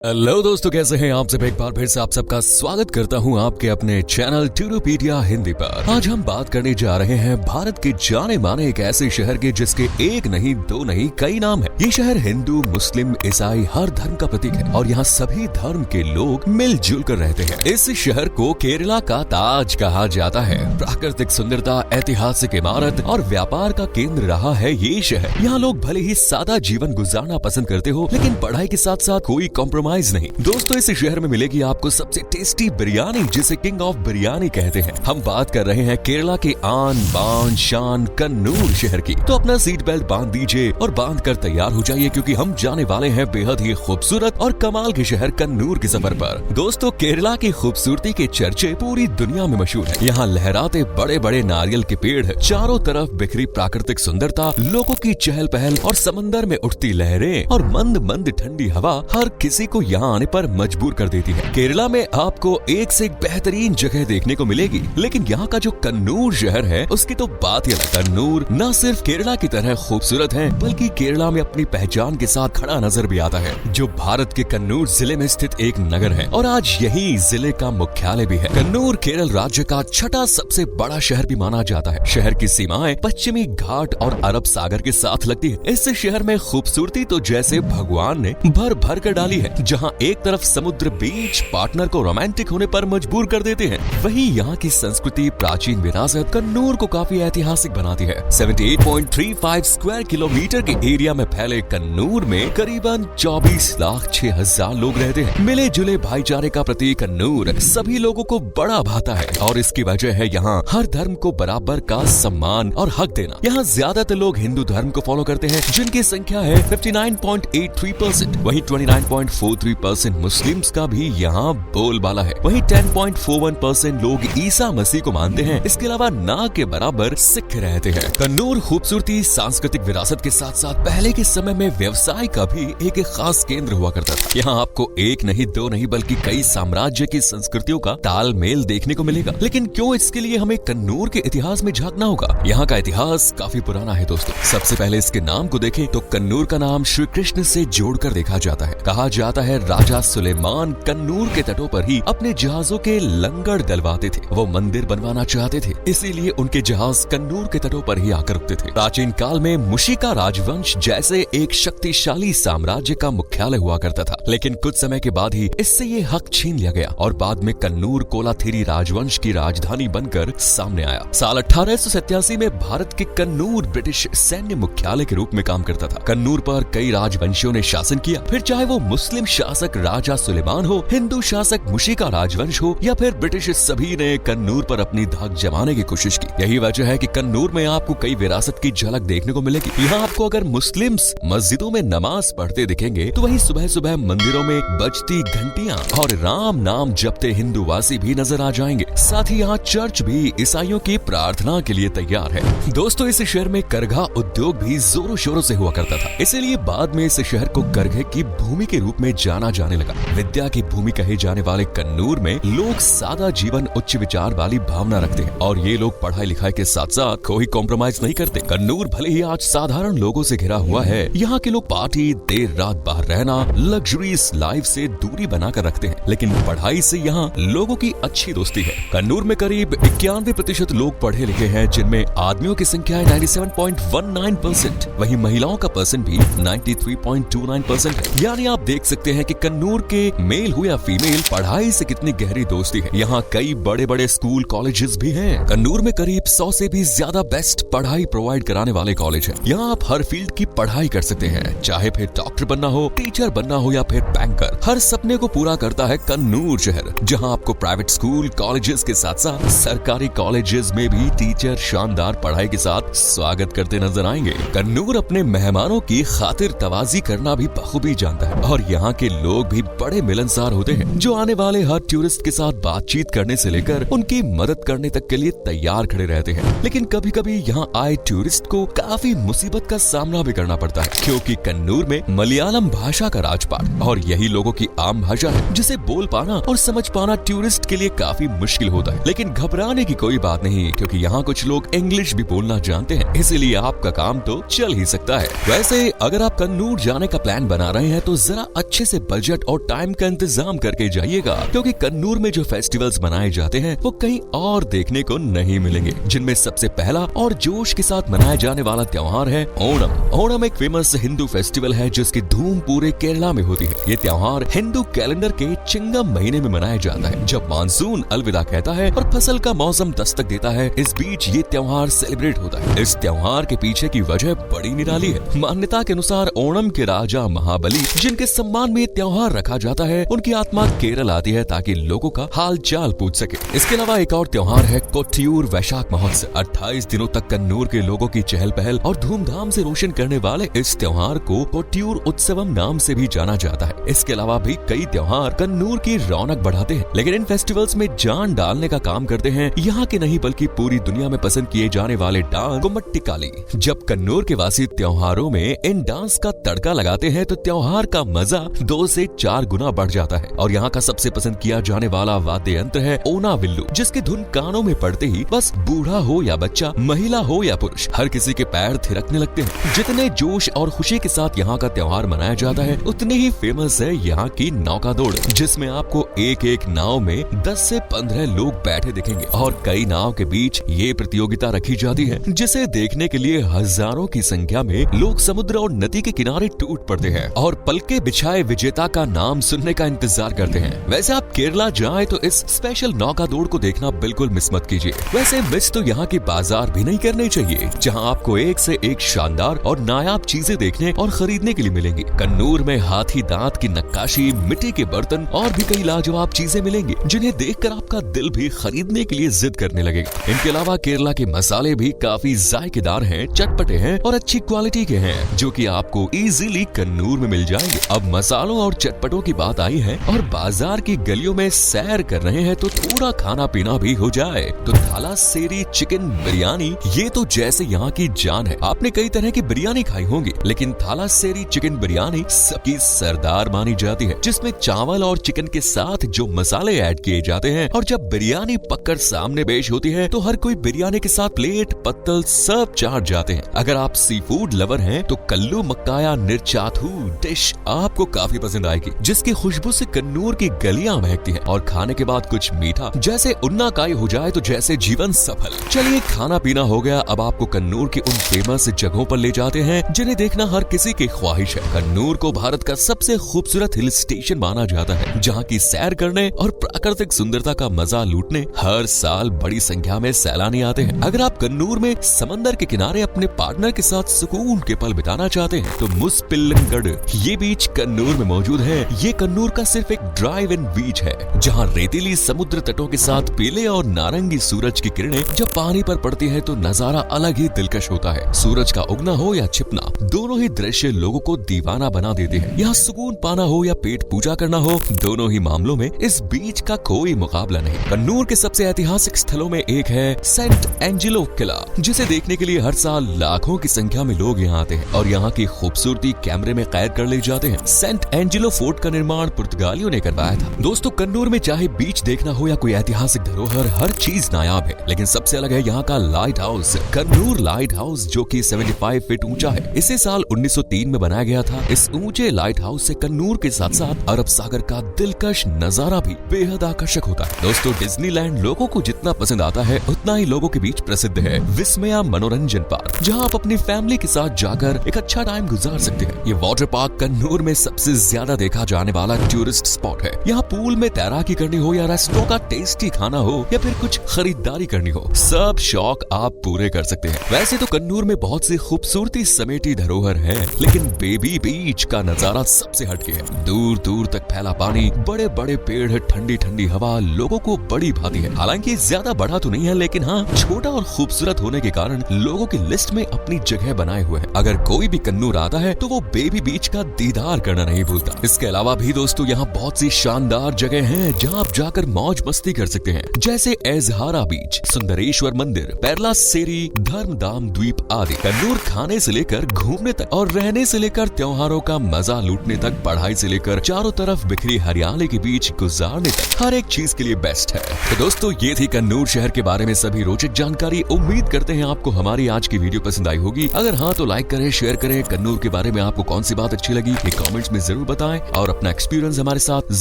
Hello दोस्तों, कैसे हैं आप सब। एक बार फिर से आप सबका स्वागत करता हूं आपके अपने चैनल टूडूपीडिया हिंदी पर। आज हम बात करने जा रहे हैं भारत के जाने माने एक ऐसे शहर के जिसके एक नहीं दो नहीं कई नाम है। ये शहर हिंदू, मुस्लिम, ईसाई हर धर्म का प्रतीक है और यहाँ सभी धर्म के लोग मिलजुल कर रहते हैं। इस शहर को केरला का ताज कहा जाता है। प्राकृतिक सुंदरता, ऐतिहासिक इमारत और व्यापार का केंद्र रहा है ये शहर। यहाँ लोग भले ही सादा जीवन गुजारना पसंद करते हो, लेकिन पढ़ाई के साथ साथ कोई कॉम्प्रोमाइज नहीं। दोस्तों, इस शहर में मिलेगी आपको सबसे टेस्टी बिरयानी, जिसे किंग ऑफ बिरयानी कहते हैं। हम बात कर रहे हैं केरला के आन बान शान कन्नूर शहर की। तो अपना सीट बेल्ट बांध दीजिए और बांध कर तैयार हो जाइए, क्योंकि हम जाने वाले हैं बेहद ही खूबसूरत और कमाल के शहर कन्नूर के सफर पर। दोस्तों, केरला की खूबसूरती के चर्चे पूरी दुनिया में मशहूर है। यहाँ लहराते बड़े बड़े नारियल के पेड़, चारों तरफ बिखरी प्राकृतिक सुंदरता, लोगों की चहल पहल और समंदर में उठती लहरें और मंद मंद ठंडी हवा हर किसी को यहाँ आने पर मजबूर कर देती है। केरला में आपको एक से एक बेहतरीन जगह देखने को मिलेगी, लेकिन यहाँ का जो कन्नूर शहर है उसकी तो बात ही अलग। कन्नूर न सिर्फ केरला की तरह खूबसूरत है, बल्कि केरला में अपनी पहचान के साथ खड़ा नजर भी आता है, जो भारत के कन्नूर जिले में स्थित एक नगर है और आज यही जिले का मुख्यालय भी है। कन्नूर केरल राज्य का छठा सबसे बड़ा शहर भी माना जाता है। शहर की सीमाएं पश्चिमी घाट और अरब सागर के साथ लगती है। इस शहर में खूबसूरती तो जैसे भगवान ने भर भर कर डाली है। जहाँ एक तरफ समुद्र बीच पार्टनर को रोमांटिक होने पर मजबूर कर देते हैं, वहीं यहाँ की संस्कृति, प्राचीन विरासत कन्नूर को काफी ऐतिहासिक बनाती है। 78.35 स्क्वायर किलोमीटर के एरिया में फैले कन्नूर में करीबन 24,06,000 लोग रहते हैं। मिले जुले भाईचारे का प्रतीक कन्नूर सभी लोगों को बड़ा भाता है और इसकी वजह है यहाँ हर धर्म को बराबर का सम्मान और हक देना। यहाँ ज्यादातर लोग हिंदू धर्म को फॉलो करते हैं, जिनकी संख्या है 59.83%। वहीं 29.43% मुस्लिम्स का भी यहाँ बोलबाला है। वहीं 10.41% लोग ईसा मसीह को मानते हैं। इसके अलावा ना के बराबर सिख रहते हैं। कन्नूर खूबसूरती, सांस्कृतिक विरासत के साथ साथ पहले के समय में व्यवसाय का भी एक खास केंद्र हुआ करता था। यहाँ आपको एक नहीं दो नहीं बल्कि कई साम्राज्य की संस्कृतियों का तालमेल देखने को मिलेगा। लेकिन क्यों, इसके लिए हमें कन्नूर के इतिहास में झांकना होगा। यहाँ का इतिहास काफी पुराना है दोस्तों। सबसे पहले इसके नाम को देखें तो कन्नूर का नाम श्री कृष्ण से जोड़कर देखा जाता है। कहा जाता है राजा सुलेमान कन्नूर के तटों पर ही अपने जहाजों के लंगर डलवाते थे। वो मंदिर बनवाना चाहते थे, इसीलिए उनके जहाज कन्नूर के तटों पर ही आकर रुकते थे। प्राचीन काल में मुशिका राजवंश जैसे एक शक्तिशाली साम्राज्य का मुख्यालय हुआ करता था, लेकिन कुछ समय के बाद ही इससे ये हक छीन लिया गया और बाद में कन्नूर कोलाथिरी राजवंश की राजधानी बनकर सामने आया। साल 1887 में भारत के कन्नूर ब्रिटिश सैन्य मुख्यालय के रूप में काम करता था। कन्नूर पर कई राजवंशियों ने शासन किया, फिर चाहे वो मुस्लिम शासक राजा सुलेमान हो, हिंदू शासक मुशिका राजवंश हो या फिर ब्रिटिश, सभी ने कन्नूर पर अपनी धाक जमाने की कोशिश की। यही वजह है कि कन्नूर में आपको कई विरासत की झलक देखने को मिलेगी। यहाँ आपको अगर मुस्लिम्स मस्जिदों में नमाज पढ़ते दिखेंगे, तो वहीं सुबह सुबह मंदिरों में बजती घंटियां और राम नाम जपते हिंदूवासी भी नजर आ जाएंगे। साथ ही यहाँ चर्च भी ईसाइयों की प्रार्थना के लिए तैयार है। दोस्तों, इस शहर में करघा उद्योग भी जोरों शोरों से हुआ करता था, इसीलिए बाद में इस शहर को करघे की भूमि के रूप में जाना जाने लगा। विद्या की भूमि कहे जाने वाले कन्नूर में लोग सादा जीवन, उच्च विचार वाली भावना रखते हैं और ये लोग पढ़ाई लिखाई के साथ साथ कोई कॉम्प्रोमाइज नहीं करते। कन्नूर भले ही आज साधारण लोगों से घिरा हुआ है, यहाँ के लोग पार्टी, देर रात बाहर रहना, लग्जरीज लाइफ से दूरी बनाकर रखते हैं, लेकिन पढ़ाई से यहाँ लोगों की अच्छी दोस्ती है। कन्नूर में करीब 91% लोग पढ़े लिखे हैं, जिनमें आदमियों की संख्या है 97.19%। वहीं महिलाओं का परसेंट भी 93.29% है। यानी आप देख सकते हैं कि कन्नूर के मेल हो या फीमेल, पढ़ाई से कितनी गहरी दोस्ती है। यहाँ कई बड़े बड़े स्कूल, कॉलेजेस भी हैं। कन्नूर में करीब 100 से भी ज्यादा बेस्ट पढ़ाई प्रोवाइड कराने वाले कॉलेज हैं। यहाँ आप हर फील्ड की पढ़ाई कर सकते हैं, चाहे फिर डॉक्टर बनना हो, टीचर बनना हो या फिर बैंकर। हर सपने को पूरा करता है कन्नूर शहर, जहाँ आपको प्राइवेट स्कूल, कॉलेजेस के साथ साथ सरकारी कॉलेजेस में भी टीचर शानदार पढ़ाई के साथ स्वागत करते नजर आएंगे। कन्नूर अपने मेहमानों की खातिर तवाजी करना भी बखूबी जानता है और यहाँ के लोग भी बड़े मिलनसार होते हैं, जो आने वाले हर टूरिस्ट के साथ बातचीत करने से लेकर उनकी मदद करने तक के लिए तैयार खड़े रहते हैं। लेकिन कभी कभी यहाँ आए टूरिस्ट को काफी मुसीबत का सामना भी करना पड़ता है, क्योंकि कन्नूर में मलयालम भाषा का राजपाट और यही लोगों की आम भाषा है, जिसे बोल पाना और समझ पाना टूरिस्ट के लिए काफी मुश्किल होता है। लेकिन घबराने की कोई बात नहीं, क्योंकि यहाँ कुछ लोग इंग्लिश भी बोलना जानते हैं, इसीलिए आपका काम तो चल ही सकता है। वैसे अगर आप कन्नूर जाने का प्लान बना रहे हैं तो जरा अच्छे से बजट और टाइम का इंतजाम करके जाइएगा, क्योंकि कन्नूर में जो फेस्टिवल्स मनाए जाते हैं वो कहीं और देखने को नहीं मिलेंगे, जिनमें सबसे पहला और जोश के साथ मनाया जाने वाला त्योहार है ओणम। ओणम एक फेमस हिंदू फेस्टिवल है जिसकी धूम पूरे केरला में होती है। ये त्योहार हिंदू कैलेंडर के चिंगम महीने में मनाया जाता है, जब मानसून अलविदा कहता है और फसल का मौसम दस्तक देता है। इस बीच ये त्योहार सेलिब्रेट होता है। इस त्योहार के पीछे की वजह बड़ी निराली है। मान्यता के अनुसार ओणम के राजा महाबली, जिनके सम्मान में त्योहार रखा जाता है, उनकी आत्मा केरल आती है ताकि लोगों का हाल चाल पूछ सके। इसके अलावा एक और त्योहार है कोट्टियूर वैशाख महोत्सव। 28 दिनों तक कन्नूर के लोगों की चहल पहल और धूमधाम से रोशन करने वाले इस त्योहार को कोट्टियूर उत्सवम नाम से भी जाना जाता है। इसके अलावा भी कई त्योहार कन्नूर की रौनक बढ़ाते हैं, लेकिन इन फेस्टिवल्स में जान डालने का काम करते हैं यहाँ के नहीं बल्कि पूरी दुनिया में पसंद किए जाने वाले डांस गुम्मट्टिकाली। जब कन्नूर के वासी त्योहारों में इन डांस का तड़का लगाते हैं तो त्योहार का मजा 2 से 4 गुना बढ़ जाता है। और यहाँ का सबसे पसंद किया जाने वाला वाद्य यंत्र है ओना विल्लू, जिसकी धुन कानों में पड़ते ही बस बूढ़ा हो या बच्चा, महिला हो या पुरुष, हर किसी के पैर थिरकने लगते हैं। जितने जोश और खुशी के साथ यहाँ का त्योहार मनाया जाता है, उतनी ही फेमस है यहाँ की नौका दौड़, जिसमें आपको एक एक नाव में 10 से 15 लोग बैठे दिखेंगे और कई नाव के बीच ये प्रतियोगिता रखी जाती है, जिसे देखने के लिए हजारों की संख्या में लोग समुद्र और नदी के किनारे टूट पड़ते हैं और पलके बिछाए विजेता का नाम सुनने का इंतजार करते हैं। वैसे आप केरला जाएं तो इस स्पेशल नौका दौड़ को देखना बिल्कुल मिस मत कीजिए। वैसे मिस तो यहाँ के बाजार भी नहीं करने चाहिए, जहाँ आपको एक से एक शानदार और नायाब चीजें देखने और खरीदने के लिए मिलेंगी। कन्नूर में हाथी दांत की नक्काशी, मिट्टी के बर्तन और भी कई लाजवाब चीजें मिलेंगी, जिन्हें देखकर आपका दिल भी खरीदने के लिए जिद करने लगेगा। इनके अलावा केरला के मसाले भी काफी जायकेदार हैं, चटपटे हैं और अच्छी क्वालिटी के हैं, जो कि आपको इजीली कन्नूर में मिल जाएंगे। अब मसालों और चटपटों की बात आई है और बाजार की गलियों में सैर कर रहे हैं तो थोड़ा खाना पीना भी हो जाए तो थालासेरी चिकन बिरयानी, ये तो जैसे यहाँ की जान है। आपने कई तरह की बिरयानी खाई होंगी, लेकिन थालासेरी चिकन बिरयानी सबकी सरदार मानी जाती है, जिसमें चावल और चिकन के साथ जो मसाले ऐड किए जाते हैं और जब बिरयानी पककर सामने पेश होती है तो हर कोई बिरयानी के साथ प्लेट पत्तल सब चाट जाते हैं। अगर आप सी फूड लवर हैं तो कल्लू मक्काया निरचाथू डिश आपको काफी पसंद आएगी, जिसकी खुशबू से कन्नूर की गलियां महकती हैं। और खाने के बाद कुछ मीठा जैसे उन्नाकाई हो जाए तो जैसे जीवन सफल। चलिए खाना पीना हो गया, अब आपको कन्नूर के उन फेमस जगहों पर ले जाते हैं जिन्हें देखना हर किसी की ख्वाहिश है। कन्नूर को भारत का सबसे खूबसूरत हिल स्टेशन माना जाता है, जहाँ की सैर करने और प्राकृतिक सुंदरता का मजा लूटने हर साल बड़ी संख्या में सैलानी आते हैं। अगर आप कन्नूर में समंदर के किनारे अपने पार्टनर के साथ सुकून के पल बिताना चाहते हैं तो मुस्पिल्लंगड ये बीच कन्नूर में मौजूद है। ये कन्नूर का सिर्फ एक ड्राइव इन बीच है, जहाँ रेतीली समुद्र तटों के साथ पीले और नारंगी सूरज की किरणें जब पानी पर पड़ती है तो नजारा अलग ही दिलकश होता है। सूरज का उगना हो या छिपना, दोनों ही दृश्य लोगों को दीवाना बना देते हैं। यहाँ सुकून पाना हो या पेट पूजा करना हो, दोनों ही मामलों में इस बीच का कोई मुकाबला नहीं। कन्नूर के सबसे ऐतिहासिक स्थलों में एक है सेंट एंजेलो किला, जिसे देखने के लिए हर साल लाखों की संख्या में लोग यहाँ आते हैं और यहाँ की खूबसूरती कैमरे में कैद कर ले जाते हैं। सेंट एंजेलो फोर्ट का निर्माण पुर्तगालियों ने करवाया था। दोस्तों, कन्नूर में चाहे बीच देखना हो या कोई ऐतिहासिक धरोहर, हर चीज नायाब है, लेकिन सबसे अलग है यहाँ का light house. Kannur light house जो कि 75 फीट ऊंचा है, इसे साल 1903 में बनाया गया था। इस ऊंचे लाइट हाउस से कन्नूर के साथ साथ अरब सागर का दिलकश नजारा भी बेहद आकर्षक होता है। दोस्तों, डिज्नीलैंड लोगों को जितना पसंद आता है उतना ही लोगों के बीच प्रसिद्ध है विस्मया मनोरंजन पार्क, जहाँ आप अपनी फैमिली के साथ जाकर एक अच्छा टाइम गुजार सकते हैं। ये वाटर पार्क कन्नूर में सबसे ज्यादा देखा जाने वाला टूरिस्ट स्पॉट है। यहाँ पूल में तैराकी करनी हो या रेस्टोरेंट का टेस्टी खाना हो या फिर कुछ खरीदारी करनी हो, सब शौक आप पूरे कर सकते हैं। वैसे तो कन्नूर में बहुत सी खूबसूरती समेटी धरोहर है, लेकिन बेबी बीच का नजारा सबसे हटके है। दूर दूर तक फैला पानी, बड़े बड़े पेड़, ठंडी ठंडी हवा लोगों को बड़ी भाती है। हालांकि ज्यादा बड़ा तो नहीं है, लेकिन हाँ छोटा और खूबसूरत होने के कारण लोगों की लिस्ट में अपनी जगह बनाए हुए है। अगर कोई भी कन्नूर आता है तो वो बेबी बीच का दीदार करना नहीं भूलता। इसके अलावा भी दोस्तों यहाँ बहुत सी शानदार जगह जगह हैं जहां आप जाकर मौज मस्ती कर सकते हैं, जैसे एजहारा बीच, सुंदरेश्वर मंदिर, पेरला सेरी, धर्मधाम द्वीप आदि। कन्नूर खाने से लेकर घूमने तक और रहने से लेकर त्योहारों का मजा लूटने तक, पढ़ाई से लेकर चारों तरफ बिखरी हरियाली के बीच गुजारने तक, हर एक चीज के लिए बेस्ट है। तो दोस्तों, ये थी कन्नूर शहर के बारे में सभी रोचक जानकारी। उम्मीद करते हैं आपको हमारी आज की वीडियो पसंद आई होगी। अगर हाँ तो लाइक करें, शेयर करें। कन्नूर के बारे में आपको कौन सी बात अच्छी लगी ये कमेंट्स में जरूर बताएं और अपना एक्सपीरियंस हमारे साथ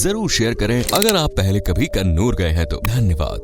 जरूर शेयर करें। अगर आप पहले कभी कन्नूर गए हैं तो धन्यवाद।